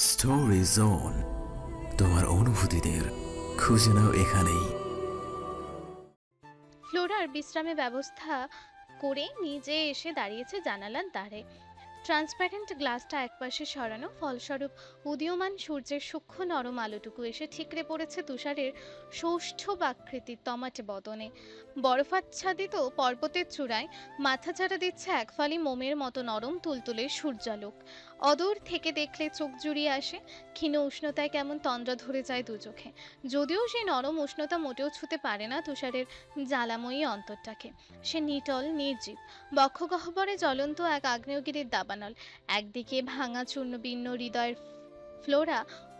Story zone, তোমার অনুভূতিদের খুঁজে নাও এখানেই। ফ্লোরার বিশ্রামের ব্যবস্থা করে নিজে এসে দাঁড়িয়েছে জানালার ধারে। ট্রান্সপ্যারেন্ট গ্লাসটা একপাশে সরানো, ফলস্বরূপ উদীয়মান সূর্যের সূক্ষ্ম নরম আলোটুকু এসে ঠিকরে পড়েছে তুষারের সৌষ্ঠবাকৃতির তমাটে বদনে। বরফাচ্ছাদিত পর্বতের চূড়ায় মাথাচাড়া দিচ্ছে এক ফালি মোমের মতো নরম তুলতুলে সূর্যালোক। অদূর থেকে দেখলে চোখ জুড়িয়ে আসে, ক্ষীণ উষ্ণতায় কেমন তন্দ্রা ধরে যায় দু চোখে। যদিও সেই নরম উষ্ণতা মোটেও ছুতে পারে না তুষারের জ্বালাময়ী অন্তরটাকে। সে নিটল নির্জীব, বক্ষগহ্বরে জ্বলন্ত এক আগ্নেয়গিরির দাবানল। একদিকে ভাঙা চূর্ণবিন্ন হৃদয়ের ফ্লোরা,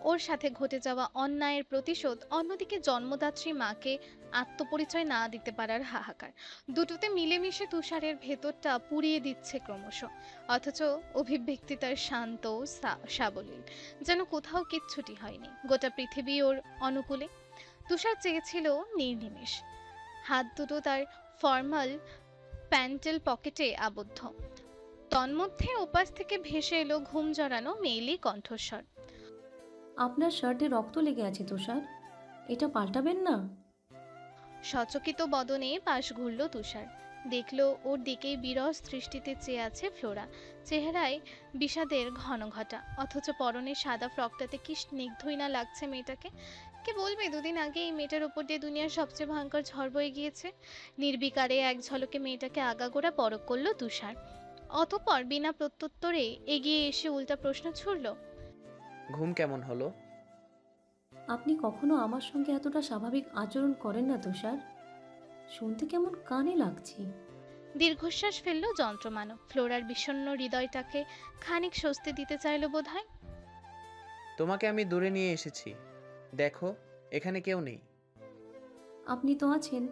ওর সাথে ঘটে যাওয়া অন্যায়ের প্রতিশোধ, অন্যদিকে জন্মদাত্রী মাকে আত্মপরিচয় না দিতে পারার হাহাকার। দুটোতে মিলেমিশে তুষারের ভেতরটা পুড়িয়ে দিচ্ছে ক্রমশ। অথচ অভিব্যক্তি তার শান্ত সাবলীল, যেন কোথাও কিচ্ছুটি হয়নি, গোটা পৃথিবী ওর অনুকূলে। তুষার চেয়েছিল নির্নিমেষ, হাত দুটো তার ফর্মাল প্যান্টেল পকেটে আবদ্ধ। তন্মধ্যে ওপাশ থেকে ভেসে এলো ঘুম জড়ানো মেয়েলি কণ্ঠস্বর। আপনার শার্টে রক্ত লেগে আছে তুষার, এটা পাল্টাবেন না? সচকিত বদনে পাশ ঘুরল তুষার, দেখলো ওর দিকেই বিরস দৃষ্টিতে চেয়ে আছে ফ্লোরা। চেহারায় বিষাদের ঘন ঘটা, অথচ পরনে সাদা ফ্রকটাতে কি স্নিগ্ধই না লাগছে মেয়েটাকে। কে বলবে দুদিন আগে এই মেয়েটার উপর দিয়ে দুনিয়ার সবচেয়ে ভয়ঙ্কর ঝড় বয়ে গিয়েছে। নির্বিকারে এক ঝলকে মেয়েটাকে আগাগোড়া পরখ করলো তুষার। অতঃপর বিনা প্রত্যুত্তরে এগিয়ে এসে উল্টা প্রশ্ন ছুড়ল। ঘুম কেমন হলো? আপনি কখনো আমার সঙ্গে এতটা স্বাভাবিক আচরণ করেন না তুষার, শুনতে কেমন কানে লাগছে। দীর্ঘশ্বাস ফেললো যন্ত্রমানব। ফ্লোরার বিষণ্ণ হৃদয়টাকে খানিক স্বস্তি দিতে চাইল বোধহয়। তোমাকে আমি দূরে নিয়ে এসেছি, দেখো এখানে কেউ নেই। আপনি তো আছেন।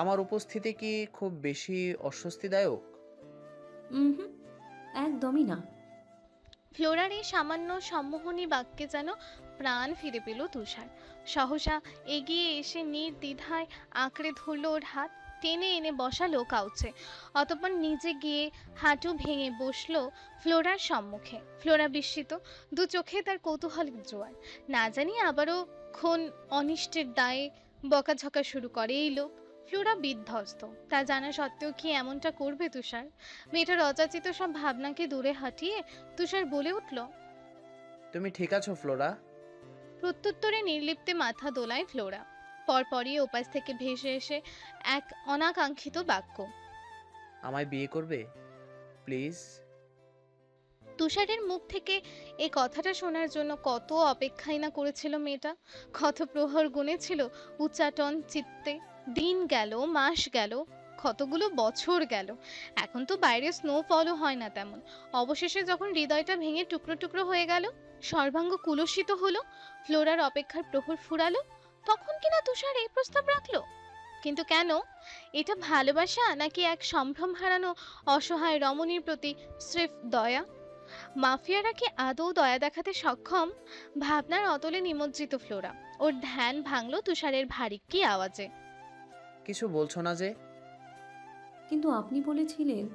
আমার উপস্থিতি কি খুব বেশি অস্বস্তিদায়ক? হুম, একদমই না। ফ্লোরার এই সামান্য সম্মোহনী বাক্যে যেন প্রাণ ফিরে পেল তুষার। সহসা এগিয়ে এসে নির্দ্বিধায় আঁকড়ে ধরল ওর হাত, টেনে এনে বসালো কাউচে। অতঃপর নিজে গিয়ে হাঁটু ভেঙে বসলো ফ্লোরার সম্মুখে। ফ্লোরা বিস্মিত, দু চোখে তার কৌতূহলের জোয়ার। না জানি আবারও ক্ষণ অনিষ্টের দায়ে বকাঝকা শুরু করে এই লোক। ফ্লোরা বিধ্বস্ত, তা জানা সত্ত্বেও কি এমনটা করবে তুষার? মেয়েটার অযাচিত সব ভাবনাকে দূরে হটিয়ে তুষার বলে উঠল। তুমি ঠিক আছো ফ্লোরা? প্রত্যুত্তরে নির্লিপ্তে মাথা দোলায় ফ্লোরা। পরপরই ওপাশ থেকে ভেসে এসে এক অনাকাঙ্ক্ষিত বাক্য। আমায় বিয়ে করবে প্লিজ? তুষারের মুখ থেকে এই কথাটা শোনার জন্য কত অপেক্ষাই না করেছিল মেয়েটা, কত প্রহর গুনেছিল উচ্চাটন চিত্তে। দিন গেল, মাস গেল, কতগুলো বছর গেল। এখন তো বাইরে স্নোফলও হয় না তেমন। অবশেষে যখন হৃদয়টা ভেঙে টুকরো টুকরো হয়ে গেল, সর্বাঙ্গ কুলসিত হলো, ফ্লোরার অপেক্ষার প্রহর ফুরালো, তখন কিনা তুষার এই প্রস্তাব রাখলো। কিন্তু কেন? এটা ভালোবাসা নাকি এক সম্ভ্রম হারানো অসহায় রমণীর প্রতি স্রেফ দয়া? মাফিয়ারা কি আদৌ দয়া দেখাতে সক্ষম? ভাবনার অতলে নিমজ্জিত ফ্লোরা। ওর ধ্যান ভাঙল তুষারের ভারিক্কি আওয়াজে। কিছু বলছো না যে? কিন্তু আপনি বলেছিলেন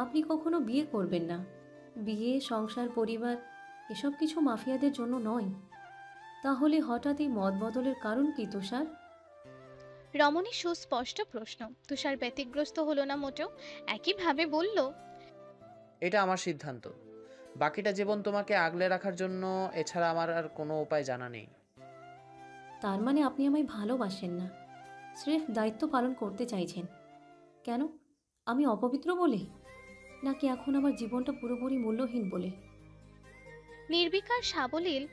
আপনি কখনো বিয়ে করবেন না। বিয়ে, সংসার, পরিবার এসব কিছু মাফিয়াদের জন্য নয়। তাহলে হঠাৎ এই মত বদলের কারণ কি তুষার? রমণী সুস্পষ্ট প্রশ্ন। তুষার ব্যতিগ্রস্ত হলো না মোটেও, একইভাবে বলল। এটা আমার সিদ্ধান্ত, বাকিটা জীবন তোমাকে আগলে রাখার জন্য, এছাড়া আমার আর কোনো উপায় জানা নেই। তার মানে আপনি আমায় ভালোবাসেন না, স্রেফ দায়িত্ব পালন করতে চাইছেন। কেন? আমি অপবিত্র বলে? নাকি এখন আমার জীবনটা পুরোপুরি মূল্যহীন বলে? নির্বিকার সাবলীল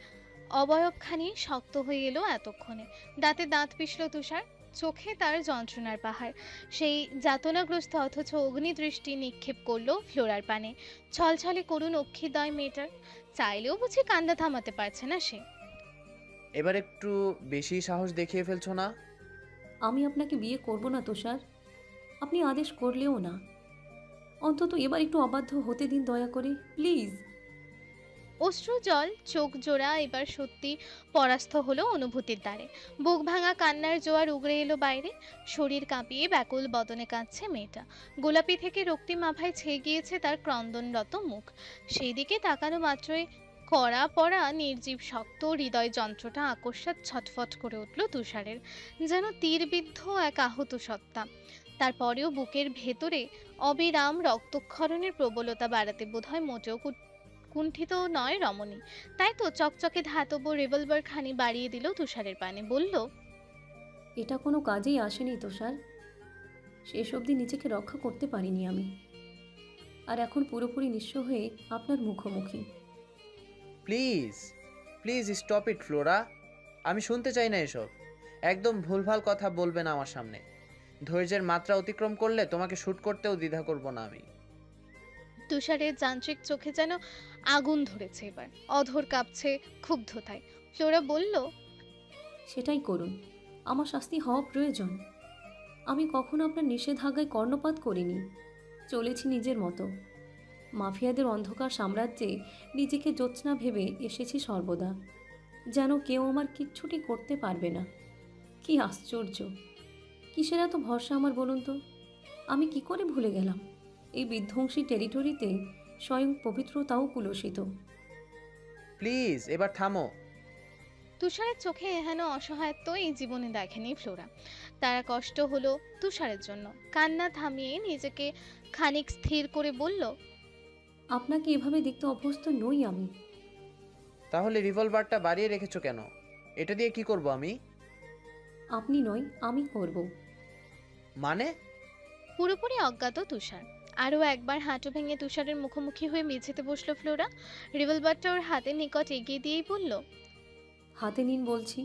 অবয়বখানি শক্ত হয়ে এলো এতক্ষণে। দাঁতে দাঁত পিষল তুষার, চোখে তার যন্ত্রণার পাহাড়। সেই যাতনাগ্রস্ত অথচ অগ্নিদৃষ্টি নিক্ষেপ করলো ফ্লোরার পানে। ছলছলে করুণ অক্ষিদয় মেয়েটার, চাইলেও বুঝি কান্না থামাতে পারছে না সে। এবার একটু বেশি সাহস দেখিয়ে ফেলছো না? আমি আপনাকে বিয়ে করব না তুষার, আপনি আদেশ করলেও না। অন্তত এবার একটু অবাধ্য হতে দিন দয়া করে, প্লিজ। অশ্রু জল চোখ জোড়া এবার সত্যি পরাস্ত হলো অনুভূতির দ্বারে। বুক ভাঙা কান্নার জোয়ার উগড়ে এলো বাইরে। শরীর কাঁপিয়ে ব্যাকুল বদনে কাঁদছে মেয়েটা। গোলাপি থেকে রক্তিম আভায় ছেয়ে গিয়েছে তার ক্রন্দনরত মুখ। সেই দিকে তাকানো মাত্রই কড়া পড়া নির্জীব শক্ত হৃদয় যন্ত্রটা আকস্মাৎ ছটফট করে উঠল তুষারের, যেন তীরবিদ্ধ এক আহত সত্তা। তারপরেও বুকের ভেতরে অবিরাম রক্তক্ষরণের প্রবলতা বাড়াতে বোধহয় মোটেও কুণ্ঠিত নয় রমণী। তাই তো চকচকে ধাতব রিভলভার খানি বাড়িয়ে দিল তুষারের পানে, বলল, এটা কোনো কাজেই আসেনি তুষার। শেষ অবধি নিজেকে রক্ষা করতে পারিনি আমি, আর এখন পুরোপুরি নিঃস্ব হয়ে আপনার মুখোমুখি। Please please stop it Flora, আমি শুনতে চাই না এসব। একদম ভুলভাল কথা বলবে না আমার সামনে। ধৈর্যের মাত্রা অতিক্রম করলে তোমাকে শ্যুট করতেও দ্বিধা করব না আমি। তুষারের যান্ত্রিক চোখে যেন আগুন ধরেছে এবার, অধর কাঁপছে ক্ষুব্ধতায়। ফ্লোরা বলল, সেটাই করুন, আমার শাস্তি হওয়া প্রয়োজন। আমি কখনো আপনার নিষেধাজ্ঞায় কর্ণপাত করিনি, চলেছি নিজের মতো। মাফিয়াদের অন্ধকার সাম্রাজ্যে নিজেকে জ্যোৎস্না ভেবে এসেছি সর্বদা, যেন কেউ আমার কিচ্ছুটি করতে পারবে না। কি আশ্চর্য! কিসের এত ভরসা আমার বলুন তো? আমি কি করে ভুলে গেলাম এই বিধ্বংসী টেরিটরিতে স্বয়ং পবিত্রতাও কুলসিত। প্লিজ এবার থামো। তুষারের চোখে এহেন অসহায়ত্ব এই জীবনে দেখেনি ফ্লোরা। তারা কষ্ট হলো তুষারের জন্য। কান্না থামিয়ে নিজেকে খানিক স্থির করে বলল, আপনাকে এভাবে দেখতে অভ্যস্ত নই আমি। তাহলে রিভলভারটা বাড়িয়ে রেখেছো কেন? এটা দিয়ে কি করব আমি? আপনি নয়, আমি করব। মানে? পুরোপুরি অজ্ঞাত তুষার। আরও একবার হাঁটু ভেঙে তুষারের মুখোমুখি হয়ে মেঝেতে বসলো ফ্লোরা। রিভলভারটা ওর হাতের নিকট এগিয়ে দিয়েই বলল, হাতে নিন বলছি।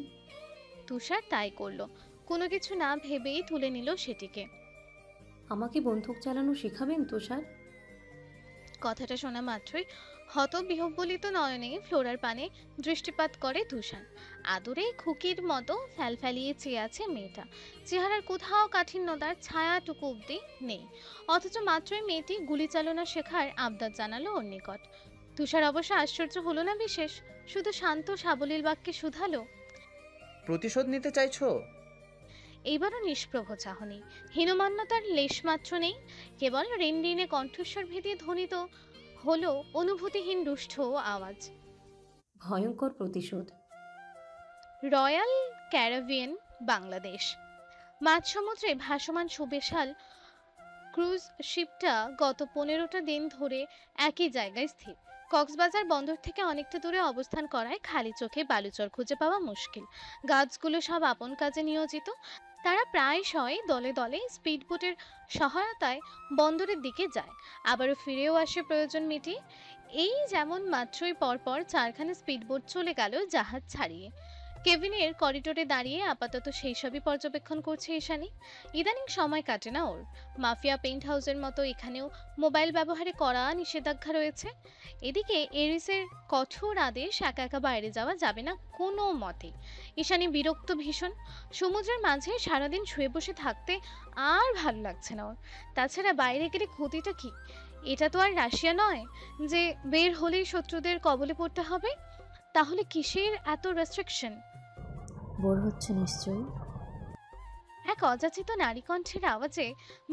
তুষার তাই করলো। কোনো কিছু না ভেবেই তুলে নিল সেটিকে। আমাকে বন্দুক চালানো শেখাবেন তুষার? কথাটা শোনা মাত্রই হতবিহ্বলিত নয়নে ফ্লোরার পানে দৃষ্টিপাত করে তুষার। আদরে খুকির মতো ফ্যালফ্যালিয়ে চেয়ে আছে মেয়েটা। চেহারার কোথাও কাঠিন্যতার ছায়াটুকু অব্দি নেই, অথচ মাত্রই মেয়েটি গুলি চালনা শেখার আবদার জানালো ওর নিকট। তুষার অবশ্য আশ্চর্য হলো না বিশেষ, শুধু শান্ত সাবলীল বাক্যে শুধালো, প্রতিশোধ নিতে চাইছো? এইবারও নিষ্প্রভ চাহনি, হীনমান্যতার লেশমাত্র নেই। কেবল রিনরিনে কণ্ঠস্বর ভেদিয়ে ধ্বনিত হলো অনুভূতিহীন রুষ্ট আওয়াজ, ভয়ঙ্কর প্রতিশোধ। Royal Caribbean, Bangladesh. মাঝ সমুদ্রে ভাসমান সুবিশাল ক্রুজ শিপটা গত 15টা দিন ধরে একই জায়গায় স্থির। কক্সবাজার বন্দর থেকে অনেকটা দূরে অবস্থান করায় খালি চোখে বালুচর খুঁজে পাওয়া মুশকিল। গাছগুলো সব আপন কাজে নিয়োজিত। তারা প্রায়শই দলে দলে স্পিডবোটের সহায়তায় বন্দরের দিকে যায়, আবারও ফিরেও আসে প্রয়োজন মিটিয়ে। এই যেমন মাত্রই পরপর 4খানা স্পিডবোট চলে গেল জাহাজ ছাড়িয়ে। কেবিনের করিডোরে দাঁড়িয়ে আপাতত সেই সবই পর্যবেক্ষণ করছে ঈশানী। ইদানিং সময় কাটে না ওর। মাফিয়া পেন্ট হাউসের মতো এখানেও মোবাইল ব্যবহারে কড়া নিষেধাজ্ঞা রয়েছে। এদিকে এরিসের কঠোর আদেশ, একা একা বাইরে যাওয়া যাবে না কোনো মতেই। ঈশানী বিরক্ত ভীষণ। সমুদ্রের মাঝে সারাদিন শুয়ে বসে থাকতে আর ভালো লাগছে না ওর। তাছাড়া বাইরে গেলে ক্ষতিটা কি? এটা তো আর রাশিয়া নয় যে বের হলেই শত্রুদের কবলে পড়তে হবে। তাহলে কিসের এত রেস্ট্রিকশন? বোর হচ্ছে নিশ্চয়ই। এক অযাচিত নারী কণ্ঠের আওয়াজে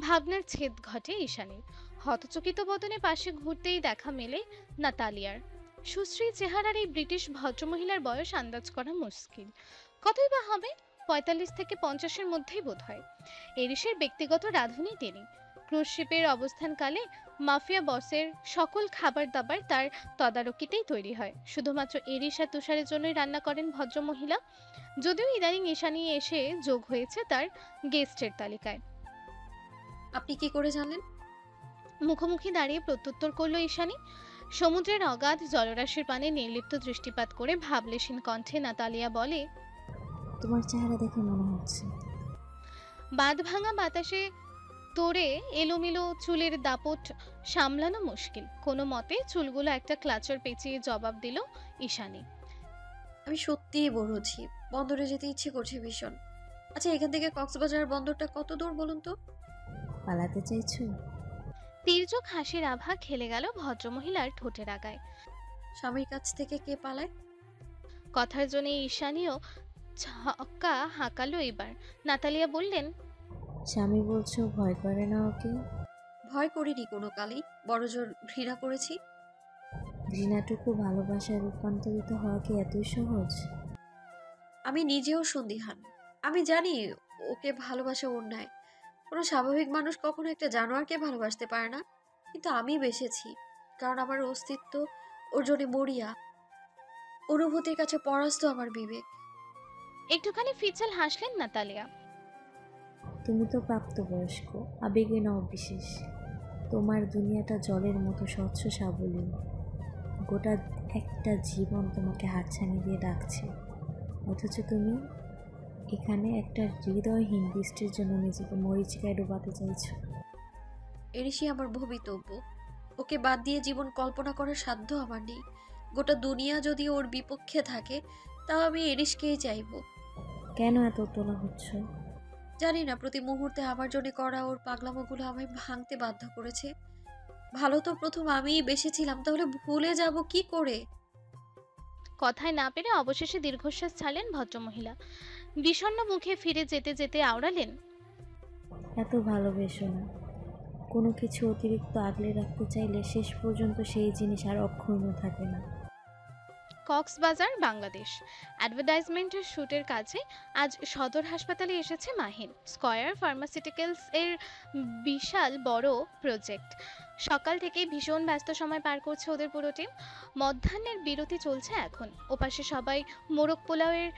ভাবনার ছেদ ঘটে ঈশানীর। হতচকিত বদনে পাশে ঘুরতেই দেখা মেলে নাতালিয়ার। সুশ্রী চেহারার এই ব্রিটিশ ভদ্রমহিলার বয়স আন্দাজ করা মুশকিল। কতই বা হবে, 45 থেকে 50-এর মধ্যেই বোধ হয়। এরিসের ব্যক্তিগত রাঁধুনি তিনি। ক্রুজ শিপের অবস্থানকালে মাফিয়া বসের সকল খাবার দাবার তার তদারকিতেই তৈরি হয়। শুধুমাত্র এরিস আর তুষারের জন্যই রান্না করেন ভদ্রমহিলা, যদিও ইদানিং ঈশানী এসে যোগ হয়েছে তার গেস্টের তালিকায়। আপনি কি করে জানলেন? মুখোমুখি দাঁড়িয়ে প্রত্যুত্তর করলো ঈশানী। সমুদ্রের অগাধ জলরাশির পানে নির্লিপ্ত দৃষ্টিপাত করে ভাবলেশীন কণ্ঠে নাতালিয়া বলে, তোমার চেহারা দেখে মনে হচ্ছে। বাঁধ ভাঙা বাতাসে তোরে এলোমেলো চুলের দাপট সামলানো মুশকিল। কোনো মতে চুলগুলো একটা ক্লাচর পেঁচিয়ে জবাব দিল ঈশানী, আমি সত্যিই বোর হচ্ছি, বন্দরে যেতে ইচ্ছে করছে ভীষণ। আচ্ছা, এখান থেকে কক্সবাজার বন্দরটা কত দূর বলুন তো? পালাতে চাইছো? তীর্যক হাসির আভা খেলে গেল ভদ্রমহিলার ঠোঁটের আগায়। স্বামীর কাছ থেকে কে পালায়? কথার জন্য ঈশানীও ছক্কা হাঁকালো এবার। নাতালিয়া বললেন, স্বামী বলছো ভয় করে না ওকে? ভয় করিনি কোনো কালেই, বড়জোর ঘৃণা করেছি। ঘৃণাটুকু ভালোবাসায় রূপান্তরিত হওয়া কি এতই সহজ? আমি নিজেও সন্দিহান। আমি জানি ওকে ভালোবাসা অন্যায়। কোনো স্বাভাবিক মানুষ কখনো একটা জানোয়ারকে ভালোবাসতে পারে না, কিন্তু আমি বেসেছি কারণ আমার অস্তিত্ব ওর জন্য মরিয়া। অনুভূতির কাছে পরাস্ত আমার বিবেক। একটুখানি ফিচেল হাসলেন নাতালিয়া। তুমি তো প্রাপ্তবয়স্ক, আবেগে নও বিশেষ। তোমার দুনিয়াটা জলের মতো স্বচ্ছ সাবলীল। গোটা একটা জীবন তোমাকে হাতছানি দিয়ে ডাকছে, অথচ তুমি এখানে একটা হৃদয়হীন বৃষ্টির জন্য নিজেকে মরিচিকায় ডোবাতে চাইছো। এরিসই আমার ভবিতব্য। ওকে বাদ দিয়ে জীবন কল্পনা করার সাধ্য আমার নেই। গোটা দুনিয়া যদি ওর বিপক্ষে থাকে, তাও আমি এরিসকেই চাইবো। কেন এত তোলা হচ্ছ? জানি না, প্রতি মুহূর্তে আমার জন্য করা ওর পাগলামোগুলো আমায় ভাঙতে বাধ্য করেছে। ভালো তো প্রথম আমিই বেসেছিলাম, তাহলে ভুলে যাব কি করে? কথায় না পেরে অবশেষে দীর্ঘশ্বাস ছাড়লেন ভদ্রমহিলা। বিষণ্ণ মুখে ফিরে যেতে যেতে আওড়ালেন, এত ভালোবেসো না। কোনো কিছু অতিরিক্ত আগলে রাখতে চাইলে শেষ পর্যন্ত সেই জিনিস আর অক্ষুণ্ণ থাকে না। কক্সবাজার, বাংলাদেশ। অ্যাডভার্টাইজমেন্টের শ্যুটের কাছে আজ সদর হাসপাতালে এসেছে মাহিন। স্কয়ার ফার্মাসিউটিক্যালস এর বিশাল বড় প্রজেক্ট। সকাল থেকে ভীষণ ব্যস্ত সময় পার করছে ওদের পুরো টিম। মধ্যাহ্নের বিরতি চলছে এখন। ওপাশে সবাই মোরগ পোলাওয়ের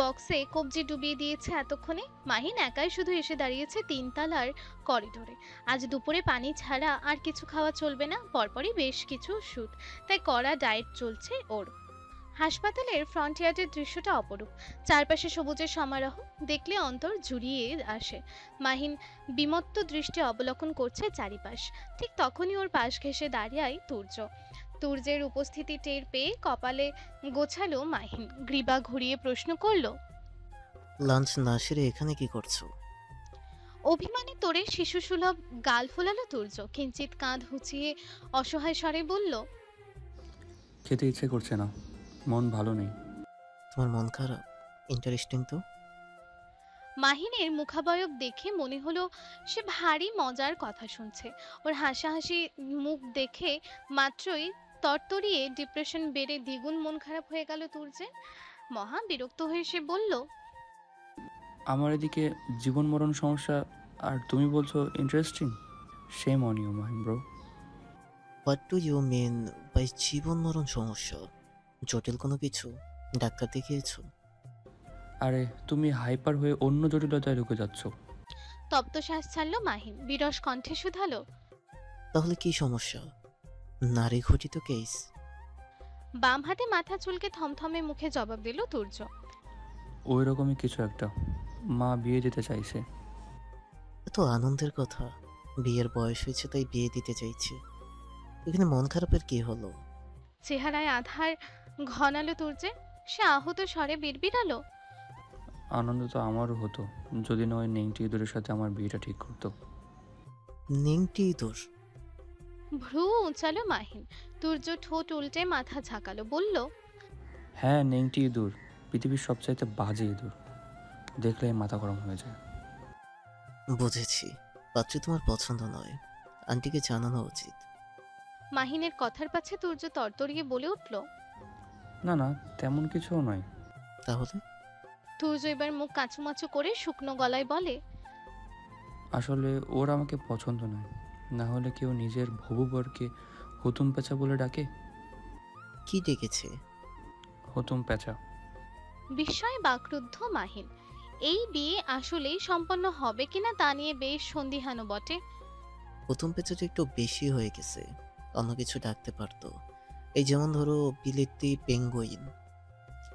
বক্সে কবজি ডুবিয়ে দিয়েছে এতক্ষণে। মাহিন একাই শুধু এসে দাঁড়িয়েছে তিনতলার করিডোরে। আজ দুপুরে পানি ছাড়া আর কিছু খাওয়া চলবে না, পরপরই বেশ কিছু শ্যুট, তাই কড়া ডায়েট চলছে ওর। হাসপাতালের ফ্রন্ট ইয়ার্ডের দৃশ্যটা অপরূপ। চারপাশে সবুজের সমারোহ, দেখলে অন্তর জুড়িয়ে আসে। মাহিন বিমত্ত দৃষ্টি অবলোকন করছে চারিপাশ। ঠিক তখনই ওর পাশ ঘেঁষে দাঁড়ায় তুর্য। তুর্যের উপস্থিতি টের পেয়ে কপালে গোছালো মাহিন। গ্রীবা ঘুরিয়ে প্রশ্ন করলো, লাঞ্চ না সেরে এখানে কি করছো? অভিমানী তোরে শিশুসুলভ গাল ফোলালো তুর্য। কিঞ্চিত কাঁধ হুঁচিয়ে অসহায় স্বরে বলল, খেতে ইচ্ছে করছে না, মন ভালো নেই। তোমার মন খারাপ? ইন্টারেস্টিং তো। মাহিনের মুখাবয়ব দেখে মনে হলো সে ভারী মজার কথা শুনছে। ওর হাসাহাসি মুখ দেখে মাত্রই তরতরিয়ে ডিপ্রেশন বেড়ে দ্বিগুণ মন খারাপ হয়ে গেল তুর্যের। মহা বিরক্ত হয়ে সে বলল, আমার এদিকে জীবন মরণ সমস্যা, আর তুমি বলছো interesting. Same on you mine bro. What do you mean by জীবন মরণ সমস্যা? জটিল কোনো কিছু? ডাক্তার দেখিয়েছো? আরে তুমি হাইপার হয়ে অন্য জটিলতায় ঢুকে যাচ্ছ। তপ্ত শ্বাস ছাড়লো মাহিন, বিরস কণ্ঠে শুধালো, তাহলে কি সমস্যা? নারী ঘটিত কেস? বাম হাতে মাথা চুলকে থমথমে মুখে জবাব দিল তুর্য। ওই রকমই কিছু একটা। মা বিয়ে দিতে চাইছে। এত আনন্দের কথা, বিয়ের বয়স হয়েছে তাই বিয়ে দিতে চাইছে। এখানে মন খারাপের কি হলো? চেহারায় আধার ঘনালো তুর্যে। সে আহত স্বরে বিড়বিড়ালো, আনন্দ তো আমারও হতো যদি না ওই নেংটি ইঁদুরের সাথে আমার বিয়েটা ঠিক করতো। নেংটি ইঁদুর? ভ্রু উঁচালো মাহিন। তুর্য ঠোঁট উল্টে মাথা ঝাঁকালো, বলল, হ্যাঁ, নেংটি ইঁদুর পৃথিবীর সবচাইতে বাজে ইঁদুর। দেখলেই মাথা গরম হয়ে যায়। বুঝেছি, পাত্রী তোমার পছন্দ নয়। আন্টিকে জানানো উচিত। মাহিনের কথার পাছে তুর্য তরতরিয়ে বলে উঠল, না না, তেমন কিছুও নয়। তাহলে? তুর্য এবার মুখ কাঁচুমাচু করে শুকনো গলায় বলে, আসলে ওর আমাকে পছন্দ নয়। না হলে কেউ নিজের হবু বরকে হুতুম পেঁচা বলে ডাকে? কি ডেকেছে? হুতুম পেঁচা। বিস্ময়ে বাকরুদ্ধ মাহিন। এই বিয়ে আসলেই সম্পন্ন হবে কিনা তা নিয়ে বেশ সন্দিহানও বটে। প্রথম পেঁচাটা একটু বেশি হয়ে গেছে, অন্য কিছু ডাকতে পারতো। এই যেমন ধরো বিলেতি পেঙ্গুইন,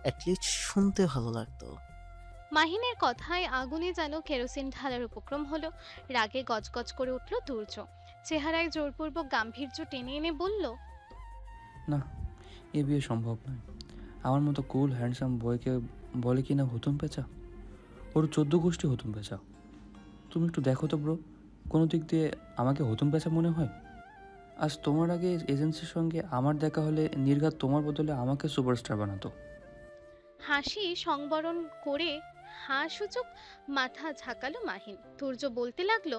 অ্যাটলিস্ট শুনতে ভালো লাগতো। মাহিনের কথায় আগুনে যেন কেরোসিন ঢালার উপক্রম হলো। রাগে গজগজ করে উঠল তুর্য। চেহারায় জোরপূর্বক গাম্ভীর্য টেনে এনে বলল, না, এ বিয়ে সম্ভব নয়। আমার মতো কুল হ্যান্ডসাম বয়কে বলে কিনা হুতুম পেঁচা? ওর 14 গোষ্ঠী হুতুম পেঁচা। তুমি একটু দেখো তো ব্রো, কোনো দিক দিয়ে আমাকে হুতুম পেঁচা মনে হয়? আজ তোমার আগে এজেন্সির সঙ্গে আমার দেখা হলে নির্ঘাত তোমার বদলে আমাকে সুপারস্টার বানাতো। হাসি সংবরণ করে হাঁ সূচক মাথা ঝাঁকালো মাহিন। তুর্য বলতে লাগলো,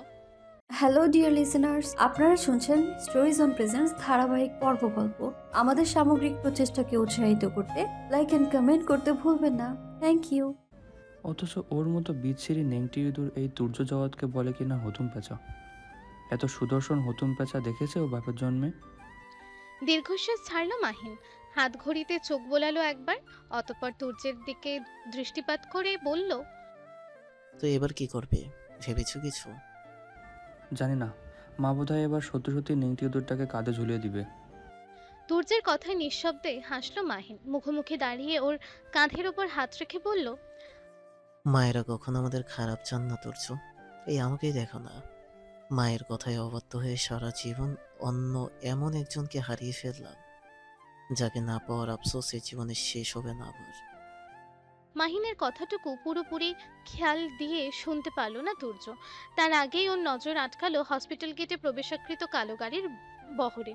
হ্যালো ডিয়ার লিসেনার্স, আপনারা শুনছেন স্টোরিজ অন প্রেজেন্স ধারাবাহিক পর্ব গল্প। আমাদের সামগ্রিক প্রচেষ্টাকে উৎসাহিত করতে লাইক অ্যান্ড কমেন্ট করতে ভুলবেন না। Thank you. অথচ ওর মতো বিচ্ছিরি নেংটি ইঁদুর এই তুর্য জগৎকে বলে কিনা হতুম পেঁচা। এত সুদর্শন হতুম পেঁচা দেখেছে ও বাপের জন্মে। দীর্ঘশ্বাস ছাড়ল মাহিন, হাত ঘড়িতে চোখ বোলালো একবার, অতঃপর তুর্যের দিকে দৃষ্টিপাত করে বলল, তো এবার কি করবে, ভেবেছো কিছু? জানি না, মা বোধহয় এবার সত্যি সত্যি নেংটি ইঁদুরটাকে কাঁধে ঝুলিয়ে দিবে। তুর্যের কথায় নিঃশব্দে হাসল মাহিন, মুখোমুখি দাঁড়িয়ে ওর কাঁধের ওপর হাত রেখে বলল, মায়েরা কখনো আমাদের খারাপ চান না তুর্য। এই আমাকেই দেখো না, মায়ের কথায় অবাধ্য হয়ে সারা জীবন অন্য এমন একজনকে হারিয়ে ফেললাম, যাকে না পাওয়ার আফসোস এই জীবনে শেষ হবে না আবার। মাহিনের কথাটুকু পুরোপুরি খেয়াল দিয়ে শুনতে পারল না তুর্য। তার আগেই ওর নজর আটকালো হসপিটাল গেটে প্রবেশাকৃত কালো গাড়ির বহরে।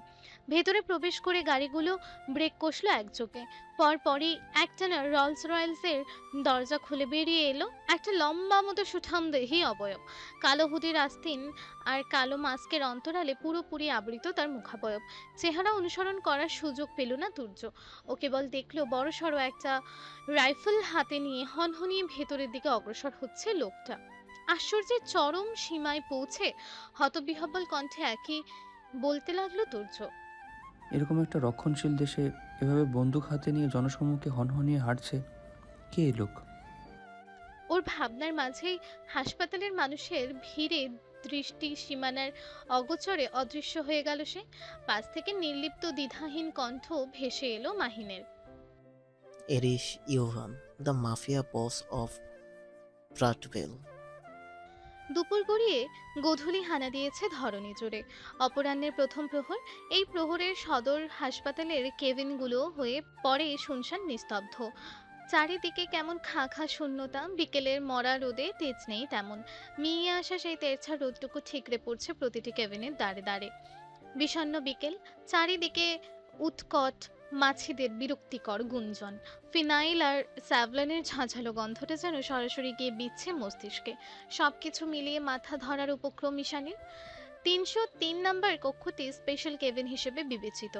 ভেতরে প্রবেশ করে গাড়িগুলো ব্রেক কষলো একযোগে। পরপরই একটানা রলস রয়েলসের দরজা খুলে বেরিয়ে এলো একটা লম্বা মতো সুঠামদেহী অবয়ব। কালো হুডির আস্তিন আর কালো মাস্কের অন্তরালে পুরোপুরি আবৃত তার মুখাবয়ব। চেহারা অনুসরণ করার সুযোগ পেল না তুর্য। ও কেবল দেখলো বড়সড় একটা রাইফেল হাতে নিয়ে হনহনিয়ে ভেতরের দিকে অগ্রসর হচ্ছে লোকটা। আশ্চর্যের চরম সীমায় পৌঁছে হতবিহ্বল কণ্ঠে একই বলতে লাগলো তুর্য, এরকম একটা রক্ষণশীল দেশে এভাবে বন্দুক হাতে নিয়ে জনসম্মুখে হনহনিয়ে হাঁটছে কে এই লোক? ওর ভাবনার মাঝেই হাসপাতালের মানুষের ভিড়ে দৃষ্টি সীমানার অগোচরে অদৃশ্য হয়ে গেল সে। পাশ থেকে নির্লিপ্ত দ্বিধাহীন কণ্ঠ ভেসে এলো মাহিনের, Aris Yuvan, the mafia boss of Bratvel. দুপুর গড়িয়ে গোধূলি হানা দিয়েছে ধরণী জুড়ে। অপরাহ্নের প্রথম প্রহর। এই প্রহরের সদর হাসপাতালের কেবিনগুলো হয়ে পড়ে শুনশান নিস্তব্ধ। চারিদিকে কেমন খা খা শূন্যতা। বিকেলের মরা রোদে তেজ নেই তেমন। মিয়ে আসা সেই তেরছা রোদটুকু ঠিকরে পড়ছে প্রতিটি কেবিনের দাঁড়ে দাঁড়ে। বিষণ্ণ বিকেল। চারিদিকে উৎকট মাছিদের বিরক্তিকর গুঞ্জন। ফিনাইল আর স্যাভলনের ঝাঁঝালো গন্ধটা যেন সরাসরি গিয়ে বিচ্ছে মস্তিষ্কে। সবকিছু মিলিয়ে মাথা ধরার উপক্রম ঈশানীর। ৩০৩ নম্বর কক্ষটি স্পেশাল কেবিন হিসেবে বিবেচিত।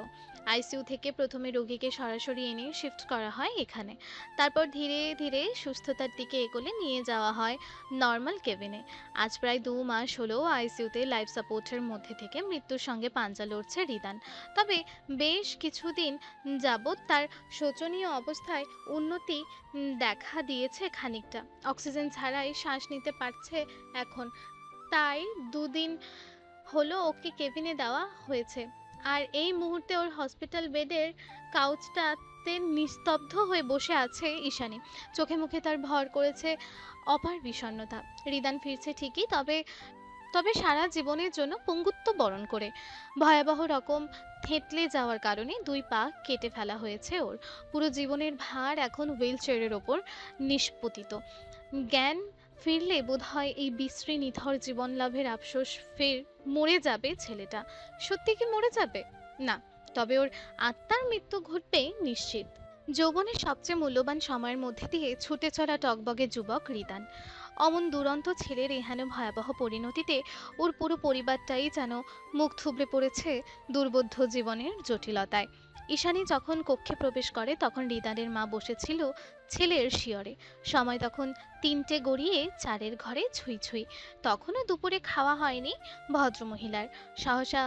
আইসিইউ থেকে প্রথমে রোগীকে সরাসরি এনে শিফট করা হয় এখানে। তারপর ধীরে ধীরে সুস্থতার দিকে এগোলে নিয়ে যাওয়া হয় নর্মাল কেবিনে। আজ প্রায় ২ মাস হলো আইসিইউতে লাইফ সাপোর্টের মধ্যে থেকে মৃত্যুর সঙ্গে পাঞ্জা লড়ছে রিদান। তবে বেশ কিছুদিন যাবৎ তার শোচনীয় অবস্থায় উন্নতি দেখা দিয়েছে খানিকটা। অক্সিজেন ছাড়াই শ্বাস নিতে পারছে এখন। তাই ২ দিন হলো ওকে কেবিনে দেওয়া হয়েছে। আর এই মুহূর্তে ওর হসপিটাল বেডের কাউচটাতে নিস্তব্ধ হয়ে বসে আছে ঈশানী। চোখে মুখে তার ভর করেছে অপার বিষণ্ণতা। রিদান ফিরছে ঠিকই, তবে সারা জীবনের জন্য পঙ্গুত্ব বরণ করে। ভয়াবহ রকম থেঁতলে যাওয়ার কারণে ২ পা কেটে ফেলা হয়েছে ওর। পুরো জীবনের ভার এখন হুইল চেয়ারের ওপর নিষ্পতিত। জ্ঞান ফিরলে বোধহয় এই বিশ্রী নিথর জীবন লাভের আফসোস ফের মরে যাবে ছেলেটা। সত্যি কি মরে যাবে? না, তবে ওর আত্মার মৃত্যু ঘটবে নিশ্চিত। যৌবনের সবচেয়ে মূল্যবান সময়ের মধ্যে দিয়ে ছুটে চলা টকবগে যুবক রিদান। অমন দুরন্ত ছেলের এহেন ভয়াবহ পরিণতিতে ওর পুরো পরিবারটাই যেন মুখ থুবড়ে পড়েছে দুর্বোধ্য জীবনের জটিলতায়। ঈশানী যখন কক্ষে প্রবেশ করে তখন রিদানের মা বসেছিল ছেলের শিয়রে। সময় তখন ৩টে গড়িয়ে ৪-এর ঘরে ছুঁই ছুঁই। তখনও দুপুরে খাওয়া হয়নি ভদ্রমহিলার। সহসা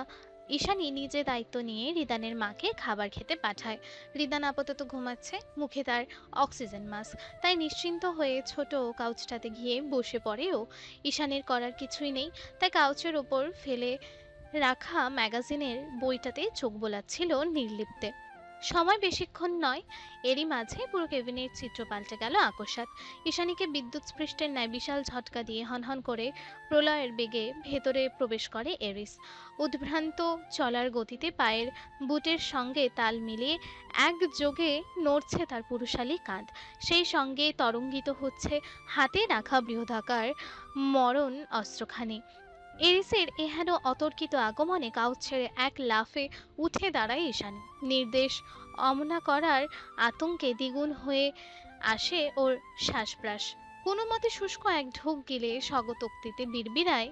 ঈশানী নিজে দায়িত্ব নিয়ে রিদানের মাকে খাবার খেতে পাঠায়। রিদান আপাতত ঘুমাচ্ছে, মুখে তার অক্সিজেন মাস্ক। তাই নিশ্চিন্ত হয়ে ছোট কাউচটাতে গিয়ে বসে পড়েও। ঈশানীর করার কিছুই নেই, তাই কাউচের ওপর ফেলে রাখা ম্যাগাজিনের বইটাতে চোখ বোলাচ্ছিল নির্লিপ্তে। সময় বেশিক্ষণ নয়, এরই মাঝে পুরো কেবিনের চিত্র পাল্টে গেল আকস্মাৎ। ঈশানীকে বিদ্যুৎ স্পৃষ্টের ন্যায় বিশাল ঝটকা দিয়ে হনহন করে প্রলয়ের বেগে ভেতরে প্রবেশ করে এরিস। উদ্ভ্রান্ত চলার গতিতে পায়ের বুটের সঙ্গে তাল মিলিয়ে একযোগে নড়ছে তার পুরুষালী কাঁধ। সেই সঙ্গে তরঙ্গিত হচ্ছে হাতে রাখা বৃহদাকার মরণ অস্ত্রখানি। এরিসের এহেন অতর্কিত আগমনে কাউচ ছেড়ে এক লাফে উঠে দাঁড়ায় ঈশানী। নির্দেশ অমনা করার আতঙ্কে দ্বিগুণ হয়ে আসে ওর শ্বাসপ্রাশ। কোনো মতে শুষ্ক এক ঢোক গিলে স্বগতোক্তিতে বিড়বিড়ায়,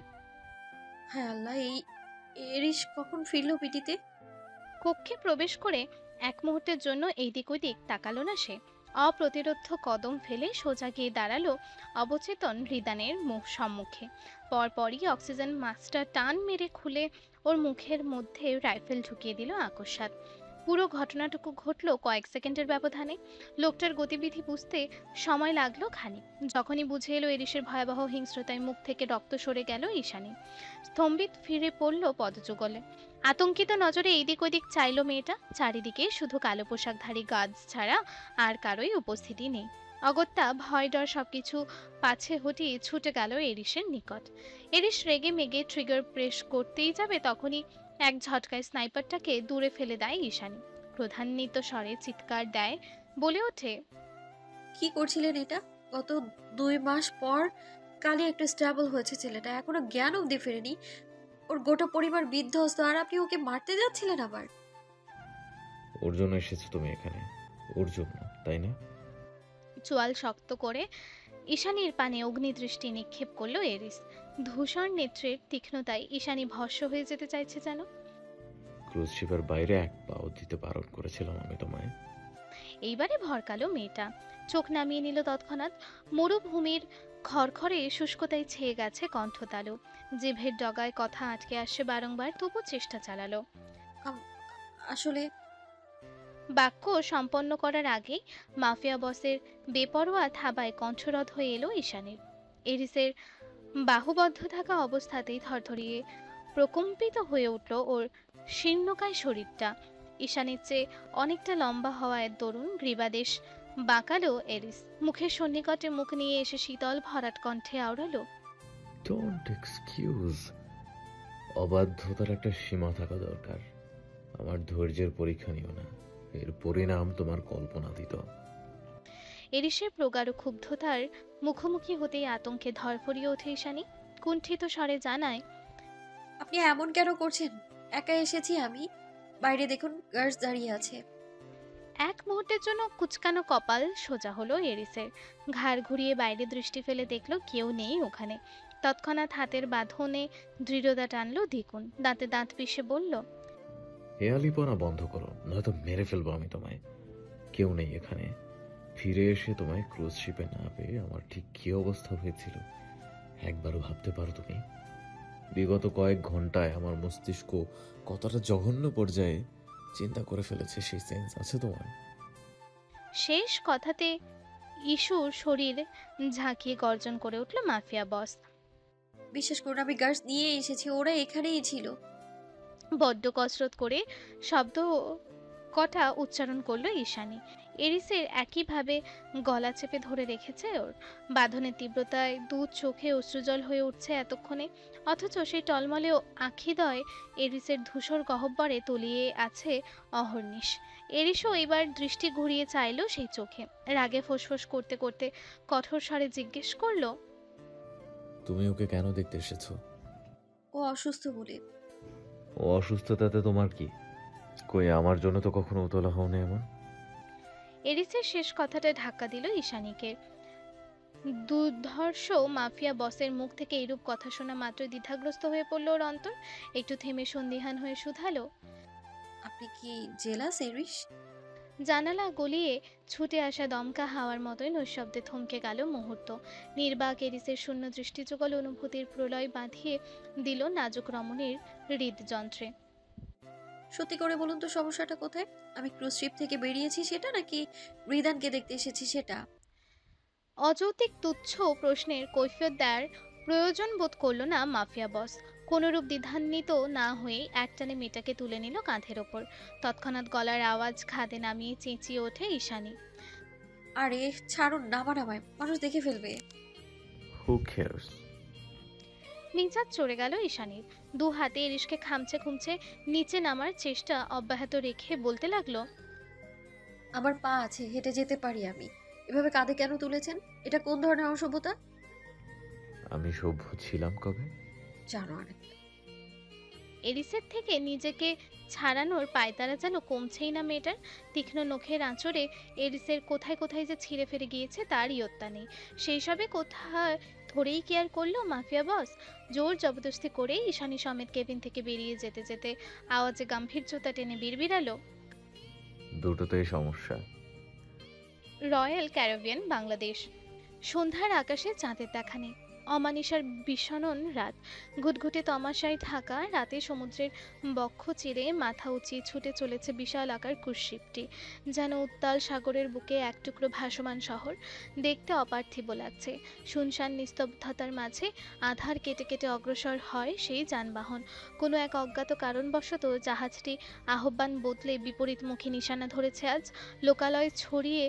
হায় আল্লাহ, এই এরিস কখন ফিরলো পিটিতে? কক্ষে প্রবেশ করে এক মুহূর্তের জন্য এইদিক ওইদিক তাকালো না সে। অপ্রতিরোধ্য কদম ফেলে সোজা গিয়ে দাঁড়ালো অবচেতন হৃদানের মুখ সম্মুখে। পরপরই অক্সিজেন মাস্কটা টান মেরে খুলে ওর মুখের মধ্যে রাইফেল ঢুকিয়ে দিল আকস্মাৎ। পুরো ঘটনাটুকু ঘটলো কয়েক সেকেন্ডের ব্যবধানে। লোকটার গতিবিধি বুঝতে সময় লাগলো খানিক। যখনই বুঝে এলো এরিসের ভয়াবহ হিংস্রতায় মুখ থেকে রক্ত সরে গেল ঈশানী স্তম্ভিত ফিরে পড়ল পদযুগলে। আতঙ্কিত নজরে এইদিক ওইদিক চাইলো মেয়েটা। চারিদিকে শুধু কালো পোশাকধারী গার্ডস ছাড়া আর কারোই উপস্থিতি নেই। অগত্যা ভয় ডর সবকিছু পাছে হটিয়ে ছুটে গেল এরিসের নিকট। এরিস রেগে মেগে ট্রিগার প্রেস করতেই যাবে, তখনই এক ঝটকায় স্নাইপারটাকে দূরে ফেলে দেয় ঈশানী। ক্রোধান্বিত স্বরে চিৎকার দেয়, বলে ওঠে, কি করছিলেন এটা? গত 2 মাস পর কালই একটা স্ট্যাবল হয়েছে ছেলেটা, এখনো জ্ঞান অব্দি ফেরেনি। ওর গোটা পরিবার বিধ্বস্ত, আর আপনি ওকে মারতে যাচ্ছিলেন আবার? ওর জন্য এসেছো তুমি এখানে, ওর জন্য, তাই না? চোয়াল শক্ত করে ঈশানীর পানে অগ্নিদৃষ্টি নিক্ষেপ করলো এরিস। ধূসর নেত্রের তীক্ষ্ণতায় ঈশানী ভস্ম হয়ে যেতে চাইছে যেন। ক্রুজ শিপের বাইরে এক পাও দিতে বারণ করেছিলাম আমি তোমায়। এইবারে ভরকালো মেয়েটা। চোখ নামিয়ে নিল তৎক্ষণাৎ। মরুভূমির খড়খড়ে শুষ্কতায় ছেয়ে গেছে কণ্ঠতালু। জিভের ডগায় কথা আটকে আসছে বারংবার, তবু চেষ্টা চালালো। আসলে বাক্য সম্পন্ন করার আগেই মাফিয়া বসের বেপরোয়া থাবায় কণ্ঠরোধ হয়ে এলো ঈশানীর। এরিসের বাহুবদ্ধ থাকা অবস্থাতেই থরথরিয়ে প্রকম্পিত হয়ে উঠল ওর শীর্ণকায় শরীরটা। ঈশানীর চেয়ে অনেকটা লম্বা হওয়ায় দরুন গ্রীবাদেশ বাঁকালো এরিস। মুখের সন্নিকটে মুখ নিয়ে এসে শীতল ভরাট কণ্ঠে আওড়ালো, ডোন্ট এক্সকিউজ। অবাধ্যতার একটা সীমা থাকা দরকার। আমার ধৈর্যের পরীক্ষা নিও না, এর পরিণাম তোমার কল্পনাতীত। এরিসের প্রগাঢ় ক্ষুব্ধতার মুখোমুখি হতেই আতঙ্কে ধরফরিয়ে ওঠে ঈশানী। কুণ্ঠিত স্বরে জানায়, আপনি এমন কেন করছেন? একা এসেছি আমি, বাইরে দেখুন গার্ডস দাঁড়িয়ে আছে। এক মুহূর্তের জন্য কুচকানো কপাল সোজা হলো এরিসের। ঘাড় ঘুরিয়ে বাইরে দৃষ্টি ফেলে দেখলো কেউ নেই ওখানে। তৎক্ষণাৎ হাতের বাঁধনে দৃঢ়তা টানলো দ্বিগুণ। দাঁতে দাঁত পিষে বলল, হেয়ালিপনা বন্ধ করো, নয়তো মেরে ফেলবো আমি তোমায়। কেউ নেই এখানে। ফিরে এসে তোমায় ক্রুজ শিপে না পেয়ে আমার ঠিক কি অবস্থা হয়েছিল একবারও ভাবতে পারো তুমি? বিগত কয়েক ঘন্টায় আমার মস্তিষ্ক কতটা জঘন্য পর্যায়ে চিন্তা করে ফেলেছে, সেই সেন্স আছে তোমার? শেষ কথাতে ইস্যুর শরীর ঝাঁকিয়ে গর্জন করে উঠল মাফিয়া বস। বিশ্বাস করুন, আমি গার্ডস নিয়ে এসেছি, ওরা এখানেই ছিল। বড্ড কসরত করে শব্দ কটা উচ্চারণ করলো ঈশানী। এরিসের একইভাবে গলা চেপে ধরে রেখেছে ওর। বাঁধনের তীব্রতায় দু চোখে অশ্রুজল হয়ে উঠছে এতক্ষণে, অথচ সেই টলমলে আখিদয় এরিসের ধূসর গহ্বরে তলিয়ে আছে অহর্নিশ। এরিসও এবার দৃষ্টি ঘুরিয়ে চাইলো সেই চোখে। রাগে ফোঁসফোঁস করতে করতে কঠোর স্বরে জিজ্ঞেস করলো, তুমি ওকে কেন দেখতে এসেছো? ও অসুস্থ বলে। ও অসুস্থতাতে তোমার কি? কই আমার জন্য তো কখনো উতলা হওনি এমন। এরিসের শেষ কথাটা ধাক্কা দিল ঈশানীকে। দুর্ধর্ষ মাফিয়া বসের মুখ থেকে এরূপ কথা শোনা মাত্র দ্বিধাগ্রস্ত হয়ে পড়ল ওর অন্তর। একটু থেমে সন্দিহান হয়ে শুধালো, আপনি কি জেলাস এরিস? জানালা গলিয়ে ছুটে আসা দমকা হাওয়ার মতোই নৈশব্দে থমকে গেল মুহূর্ত। নির্বাক এরিসের শূন্য দৃষ্টিযুগল অনুভূতির প্রলয় বাঁধিয়ে দিল নাজুক রমণীর হৃদযন্ত্রে। সত্যি করে বলুন তো, সমস্যাটা কোথায়? আমি ক্রুজ শিপ থেকে বেরিয়েছি সেটা, নাকি রিদানকে দেখতে এসেছি সেটা? অযৌক্তিক তুচ্ছ প্রশ্নের কৈফিয়ত দেওয়ার প্রয়োজন বোধ করল না মাফিয়া বস। কোনরূপ দ্বিধান্বিত না হয়ে একটানে মেয়েটাকে তুলে নিল কাঁধের ওপর। তৎক্ষণাৎ গলার আওয়াজ খাদে নামিয়ে চেঁচিয়ে ওঠে ঈশানী, আরে ছাড়ুন, নামায় মানুষ দেখে ফেলবে। হু কেয়ারস? মেজাজ চড়ে গেল ঈশানীর। দু হাতে এরিসকে খামচে খুমচে নিচে নামার চেষ্টা অব্যাহত রেখে বলতে লাগলো, আমার পা আছে, হেঁটে যেতে পারি আমি। এভাবে কাঁধে কেন তুলেছেন? এটা কোন ধরনের অসভ্যতা? আমি সভ্য ছিলাম কবে? জানো আর এরিসের থেকে নিজেকে ছাড়ানোর পায়তারা যেন কমছেই না মেয়েটার। তীক্ষ্ণ নখের আঁচড়ে এরিসের কোথায় কোথায় যে ছিঁড়ে ফেরে গিয়েছে তার ইয়ত্তা নেই। সেই সবে কোথায় ধরেই কেয়ার করলো মাফিয়া বস। জোর জবরদস্তি করে ঈশানী সমেত কেবিন থেকে বেরিয়ে যেতে যেতে আওয়াজে গাম্ভীর্যতা টেনে বিড়বিড়ালো, দুটোতেই সমস্যা। Royal Caribbean, Bangladesh. সন্ধ্যার আকাশে চাঁদের দেখা নেই। অমানিসার বিষণন রাত। ঘুটঘুটে তমাশায় ঢাকা রাতে সমুদ্রের বক্ষ চিরে মাথা উঁচিয়ে ছুটে চলেছে বিশাল আকার ক্রুশশিপটি, যেন উত্তাল সাগরের বুকে এক টুকরো ভাসমান শহর। দেখতে অপার্থিব লাগছে। শুনশান নিস্তব্ধতার মাঝে আধার কেটে কেটে অগ্রসর হয় সেই যানবাহন। কোনো এক অজ্ঞাত কারণবশত জাহাজটি আহ্বান বদলে বিপরীতমুখী নিশানা ধরেছে আজ, লোকালয় ছড়িয়ে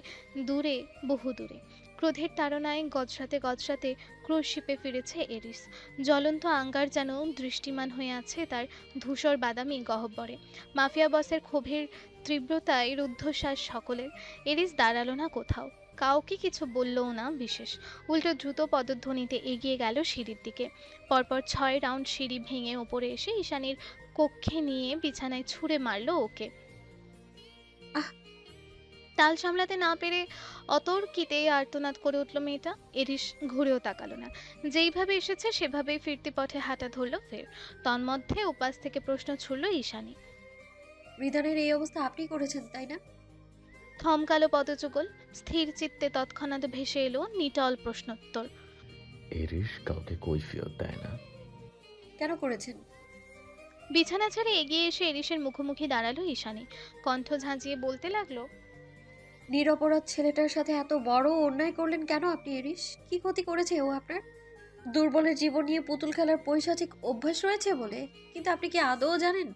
দূরে, বহু দূরে। ক্রোধের তাড়নায় গজরাতে গজরাতে ক্রুশশিপে ফিরেছে এরিস। জ্বলন্ত আঙ্গার যেন দৃষ্টিমান হয়ে আছে তার ধূসর বাদামি গহ্বরে। মাফিয়া বসের ক্ষোভের তীব্রতায় রুদ্ধশ্বাস সকলের। এরিস দাঁড়ালো না কোথাও, কাউকে কিছু বললও না বিশেষ। উল্টো দ্রুত পদধ্বনিতে এগিয়ে গেল সিঁড়ির দিকে। পরপর 6 রাউন্ড সিঁড়ি ভেঙে ওপরে এসে ঈশানীর কক্ষে নিয়ে বিছানায় ছুঁড়ে মারল ওকে। তাল সামলাতে না পেরে অতর্কিতে আর্তনাদ করে উঠল মেয়েটা। এরিস ঘুরেও তাকালো না। যেইভাবে এসেছে সেভাবেই ফিরতি পথে হাঁটা ধরল ফের। তন্মধ্যে উপাস থেকে প্রশ্ন ছুড়ল ঈশানী, রিদানের এই অবস্থা আপনি করেছেন তাই না? থমকালো পদযুগল। স্থির চিত্তে তৎক্ষণাৎ ভেসে এলো নিটল প্রশ্নোত্তর, এরিস কাউকে কৈফিয়ত দেয় না। কেন করেছেন? বিছানা ছেড়ে এগিয়ে এসে এরিসের মুখোমুখি দাঁড়ালো ঈশানী। কণ্ঠ ঝাঁঝিয়ে বলতে লাগলো, নিরপরাধ ছেলেটার সাথে এত বড় অন্যায় করলেন কেন আপনি এরিস? কি ক্ষতি করেছে ও আপনার? দুর্বলের জীবন নিয়ে পুতুল খেলার পৈশাচিক অভ্যাস রয়েছে বলে। কিন্তু আপনি কি আদৌ জানেন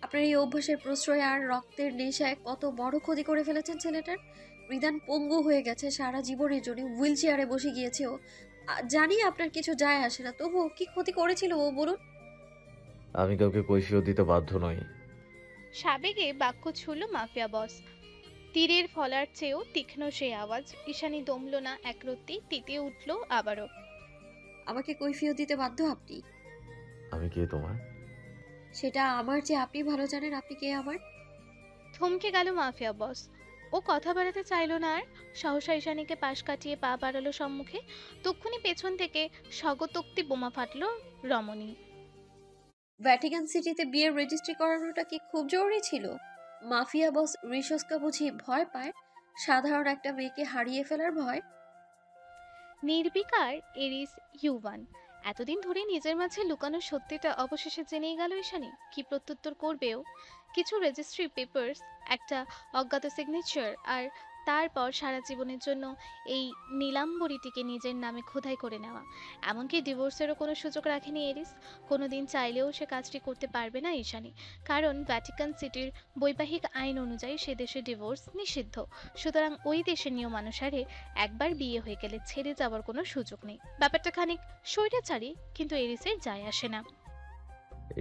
আপনার এই অভ্যাসের প্রশ্রয় আর রক্তের নেশায় কত বড় ক্ষতি করে ফেলেছেন ছেলেটার? রিদান পঙ্গু হয়ে গেছে, সারা জীবনের জন্য হুইল চেয়ারে বসে গিয়েছে ও। জানি আপনার কিছু যায় আসে না, তবুও কি ক্ষতি করেছিল ও বলুন? আমি কাউকে কৈফিয়ত দিতে বাধ্য নই। সাবেগে বাক্য ছুড়ল মাফিয়া বস। তীরের ফলার চেয়েও তীক্ষ্ণ সেই আওয়াজ। ঈশানী দমল না একরত্তি, তিতিয়ে উঠল আবারও। আমাকে কৈফিয়ত দিতে বাধ্য আপনি? আমি কে তোমার? সেটা আমার চেয়ে আপনি ভালো জানেন আপনি কে আমার। থমকে গেল মাফিয়া বস। ও কথা বাড়াতে চাইল না আর। সহসা ঈশানীকে পাশ কাটিয়ে পা বাড়ালো সম্মুখে। তক্ষুনি পেছন থেকে স্বগতোক্তি বোমা ফাটল রমণী। ভ্যাটিকান সিটিতে বিয়ের রেজিস্ট্রি করানোটা কি খুব জরুরি ছিল? মাফিয়া বস রিশস্কা বুঝি ভয় পায় সাধারণ একটা মেয়েকে হারিয়ে ফেলার ভয়? নির্বিকার এরিস ইউভান এতদিন ধরে নিজের মাঝে লুকানো সত্যিটা অবশেষে জেনেই গেল ঈশানী। কি প্রত্যুত্তর করবেও? কিছু রেজিস্ট্রি পেপারস, একটা অজ্ঞাত সিগনেচার, আর তারপর সারা জীবনের জন্য এই নীলাম্বরীটিকে নিজের নামে খোদাই করে নেওয়া। এমনকি ডিভোর্সেরও কোনো সুযোগ রাখেনি এরিস। কোনোদিন চাইলেও সে কাজটি করতে পারবে না ঈশানী, কারণ ভ্যাটিকান সিটির বৈবাহিক আইন অনুযায়ী সে দেশে ডিভোর্স নিষিদ্ধ। সুতরাং ওই দেশের নিয়মানুসারে একবার বিয়ে হয়ে গেলে ছেড়ে যাওয়ার কোনো সুযোগ নেই। ব্যাপারটা খানিক স্বৈরাচারী, কিন্তু এরিসের যায় আসে না।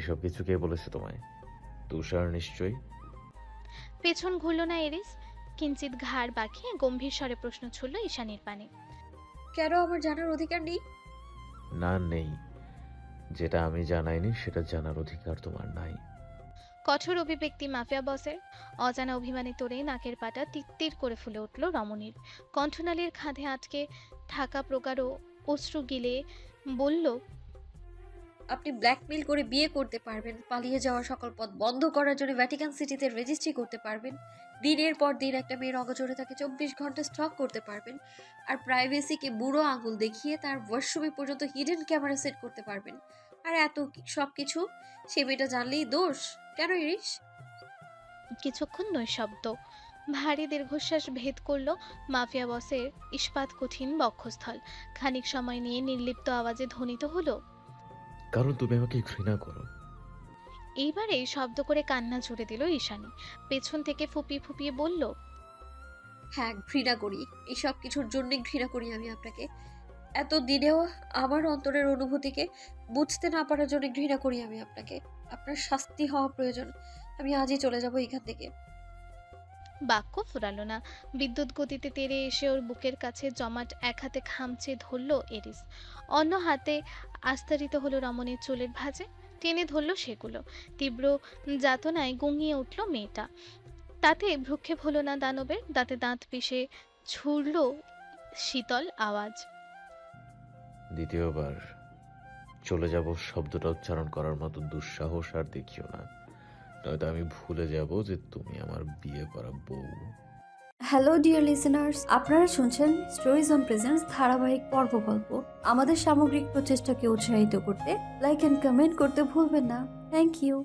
এসব কিছু কে বলেছে তোমায়? তুষার নিশ্চয়ই। পেছন ঘুরল না এরিস। কিঞ্চিত ঘাড় বাঁকিয়ে গম্ভীর স্বরে প্রশ্ন ছুড়ল ঈশানীর পানে, কেন আমার জানার অধিকার নেই? না, নেই। যেটা আমি জানাইনি সেটা জানার অধিকার তোমার নাই। কঠোর অভিব্যক্তি মাফিয়া বসের। অজানা অভিমানে তোরে নাকের পাটা তিত্তির করে ফুলে উঠল রমণীর। কণ্ঠনালীর খাঁধে আটকে থাকা প্রগাঢ় অশ্রু গিলে বলল, আপনি ব্ল্যাকমেইল করে বিয়ে করতে পারবেন, পালিয়ে যাওয়ার সকল পথ বন্ধ করার জন্য ভ্যাটিকান সিটিতে রেজিস্ট্রি করতে পারবেন, দিনের পর দিন একটা মেয়ের অগোচরে তাকে 24 ঘন্টা স্টক করতে পারবেন, আর প্রাইভেসিকে বুড়ো আঙুল দেখিয়ে তার ওয়াশরুমে পর্যন্ত হিডেন ক্যামেরা সেট করতে পারবেন। আর এত সব কিছু সে মেয়েটা জানলেই দোষ কেন ইরিশ? কিছুক্ষণ নৈশব্দ। ভারী দীর্ঘশ্বাস ভেদ করল মাফিয়া বসের ইস্পাত কঠিন বক্ষস্থল। খানিক সময় নিয়ে নির্লিপ্ত আওয়াজে ধ্বনিত হলো, কারণ তুমি আমাকে ঘৃণা করো। এইবারে শব্দ করে কান্না জুড়ে দিল ঈশানী। পেছন থেকে ফুপিয়ে ফুপিয়ে বলল, হ্যাঁ ঘৃণা করি, এই সব কিছুর জন্য ঘৃণা করি আমি আপনাকে। এত দিনেও আমার অন্তরের অনুভূতিকে বুঝতে না পারার জন্য ঘৃণা করি আমি আপনাকে। আপনার শাস্তি হওয়া প্রয়োজন। আমি আজই চলে যাব এখান থেকে। বাক্য ফুরালো না। বিদ্যুৎ গতিতে তেড়ে এসে ওর বুকের কাছে জমাট এক হাতে খামচে ধরল এরিস। অন্য হাতে আস্তারিত হলো রমণীর চুলের ভাঁজে। টেনে ধরল সেগুলো। তীব্র যাতনায় গুঙিয়ে উঠল মেয়েটা। তাতে ভ্রুক্ষেপ হলো না দানবের, দাঁতে দাঁত পিষে ছুড়ল শীতল আওয়াজ। দ্বিতীয়বার চলে যাব শব্দটা উচ্চারণ করার মতো দুঃসাহস আর দেখিও না, নয়তো আমি ভুলে যাব যে তুমি আমার বিয়ে করা বউ। হ্যালো ডিয়ার লিসেনার্স, আপনারা শুনছেন স্টোরিজ অন প্রেজেন্স ধারাবাহিক পর্বগল্প। আমাদের সামগ্রিক প্রচেষ্টাকে উৎসাহিত করতে লাইক অ্যান্ড কমেন্ট করতে ভুলবেন না। Thank you.